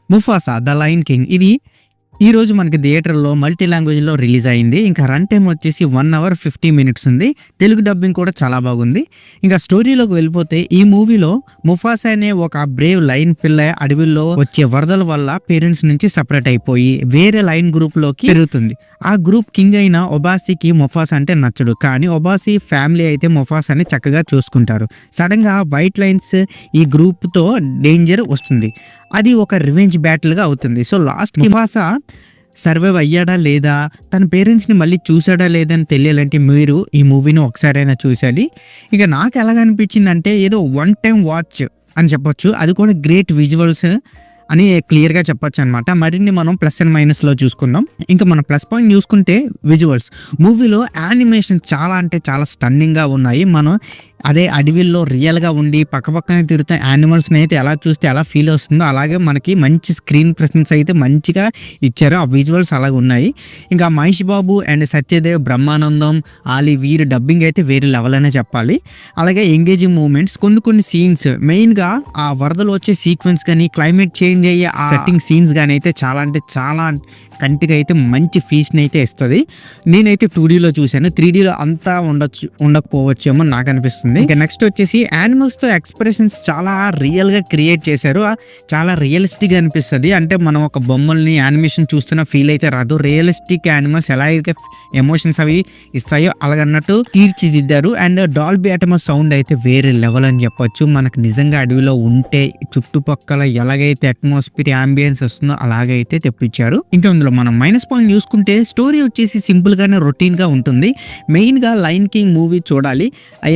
Mufasa the lion king ఇది ఈ రోజు మనకి థియేటర్‌లో మల్టీ లాంగ్వేజ్‌లో రిలీజ్ అయింది. ఇంకా రన్ టైమ్ వచ్చేసి 1 అవర్ 50 మినిట్స్ ఉంది. తెలుగు డబ్బింగ్ కూడా చాలా బాగుంది. ఇంకా స్టోరీలోకి వెళ్ళిపోతే ఈ మూవీలో ముఫాసా అనే ఒక బ్రేవ్ లయన్ పిల్ల అడవిలో వచ్చే వరదల వల్ల పేరెంట్స్ నుంచి సెపరేట్ అయిపోయి వేరే లయన్ గ్రూప్‌లోకి పెరుగుతుంది. ఆ గ్రూప్ కింగ్ అయిన ఒబాసీకి ముఫాసా అంటే నచ్చడు. కానీ ఒబాసీ ఫ్యామిలీ అయితే ముఫాసాని చక్కగా చూసుకుంటారు. సడన్‌గా వైట్ లయన్స్ ఈ గ్రూప్‌తో డేంజర్ వస్తుంది. అది ఒక రివెంజ్ బ్యాటిల్‌గా అవుతుంది. సో లాస్ట్‌కి ముఫాసా సర్వైవ్ అయ్యాడా లేదా, తన పేరెంట్స్‌ని మళ్ళీ చూసాడా లేదా అని తెలియాలంటే మీరు ఈ మూవీని ఒకసారైనా చూసాలి. ఇక నాకు ఎలాగనిపించిందంటే ఏదో వన్ టైమ్ వాచ్ అని చెప్పొచ్చు. అది కూడా గ్రేట్ విజువల్స్ అని క్లియర్‌గా చెప్పొచ్చు అనమాట. మరిన్ని మనం ప్లస్ అండ్ మైనస్‌లో చూసుకుందాం. ఇంకా మనం ప్లస్ పాయింట్ చూసుకుంటే విజువల్స్. మూవీలో యానిమేషన్ చాలా అంటే చాలా స్టన్నింగ్‌గా ఉన్నాయి. మనం అదే అడవిలో రియల్‌గా ఉండి పక్కపక్కనే తిరుగుతున్న యానిమల్స్‌ని అయితే ఎలా చూస్తే ఎలా ఫీల్ వస్తుందో అలాగే మనకి మంచి స్క్రీన్ ప్రెజెన్స్ అయితే మంచిగా ఇచ్చారు. ఆ విజువల్స్ అలాగే ఉన్నాయి. ఇంకా మహేష్ బాబు అండ్ సత్యదేవ్, బ్రహ్మానందం, ఆలీ వీరి డబ్బింగ్ అయితే వేరే లెవెల్ అనే చెప్పాలి. అలాగే ఎంగేజింగ్ మూమెంట్స్ కొన్ని సీన్స్ మెయిన్‌గా ఆ వరదలు వచ్చే సీక్వెన్స్ కానీ క్లైమేట్ చేంజ్ అయ్యే ఆ సెట్టింగ్ సీన్స్ గాని అయితే చాలా అంటే చాలా కంటికి అయితే మంచి ఫీస్ట్‌ని అయితే ఇస్తది. నేనైతే 2డీలో చూశాను. 3డీలో అంతా ఉండకపోవచ్చేమో నాకు అనిపిస్తుంది. ఇంకా నెక్స్ట్ వచ్చేసి యానిమల్స్‌తో ఎక్స్‌ప్రెషన్స్ చాలా రియల్‌గా క్రియేట్ చేశారు. చాలా రియలిస్టిక్‌గా అనిపిస్తది. అంటే మనం ఒక బొమ్మల్ని యానిమేషన్ చూస్తున్న ఫీల్ అయితే రాదు. రియలిస్టిక్ యానిమల్స్ ఎలా అయితే ఎమోషన్స్ అవి ఇస్తాయో అలాగన్నట్టు తీర్చిదిద్దారు. అండ్ డాల్బీ అట్మాస్ సౌండ్ అయితే వేరే లెవెల్ అని చెప్పొచ్చు. మనకు నిజంగా అడవిలో ఉంటే చుట్టుపక్కల ఎలాగైతే అట్మాస్ఫియర్ యాంబియన్స్ వస్తుందో అలాగైతే తెప్పించారు. ఇంకా ఇందులో మనం మైనస్ పాయింట్ చూసుకుంటే స్టోరీ వచ్చేసి సింపుల్ గానే రొటీన్ గా ఉంటుంది. మెయిన్ గా లయన్ కింగ్ మూవీ చూడాలి.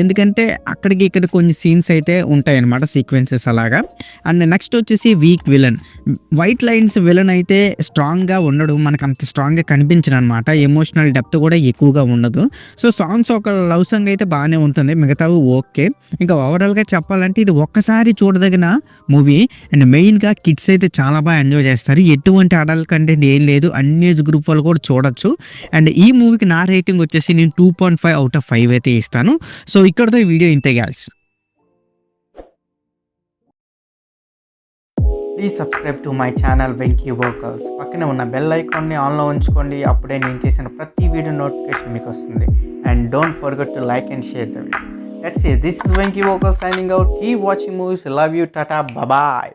ఎందుకంటే అక్కడికి ఇక్కడ కొన్ని సీన్స్ అయితే ఉంటాయి అన్నమాట, సీక్వెన్సెస్ అలాగా. అండ్ నెక్స్ట్ వచ్చేసి week villain. White lines villain అయితే స్ట్రాంగ్ గా ఉండడు, మనకు అంత స్ట్రాంగ్ గా కనిపించను అనమాట. ఎమోషనల్ డెప్త్ కూడా ఎక్కువగా ఉండదు. సో సాంగ్స్ ఒక లవ్ సాంగ్ అయితే బాగానే ఉంటుంది, మిగతావి ఓకే. ఇంకా ఓవరాల్ గా చెప్పాలంటే ఇది ఒక్కసారి చూడదగిన మూవీ. అండ్ మెయిన్ గా కిడ్స్ అయితే చాలా బాగా ఎంజాయ్ చేస్తారు. ఎటువంటి అడల్ట్ కంటెంట్ ఏం లేదు, అన్ని ఏజ్ గ్రూప్ వాళ్ళు కూడా చూడొచ్చు. అండ్ ఈ మూవీకి నా రేటింగ్ వచ్చేసి నేను 2.5 అవుట్ ఆఫ్ 5 అయితే ఇస్తాను. సో ఇక్కడతో ఈ వీడియో ఇంతే guys. Please subscribe to my channel Venky workers. పక్కనే ఉన్న బెల్ ఐకాన్ని ఆన్లో ఉంచుకోండి. అప్పుడే నేను చేసిన ప్రతి వీడియో నోటిఫికేషన్ మీకు వస్తుంది. And don't forget to like and share the video. That's it. This is Venky Walker signing out. Keep watching movies. Love you. Tata. Bye bye.